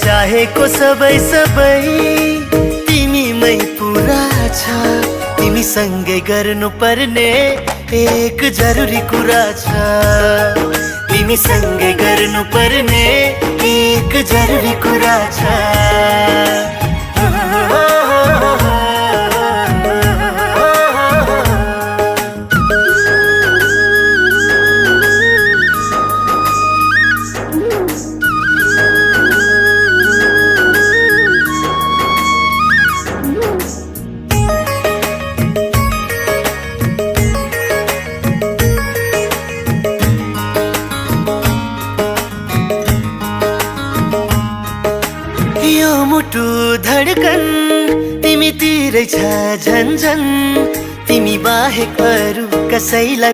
चाहेको सबै सबै तिमीमै पुरा छ। तिमी सँगै गर्नुपर्ने एक जरुरी कुरा छ। तिमी सँगै गर्नुपर्ने एक जरुरी कुरा छ। यो मुटु धडकन तिमीतिरै छ झन्झन। तिमी बाहेक अरू कसैलाई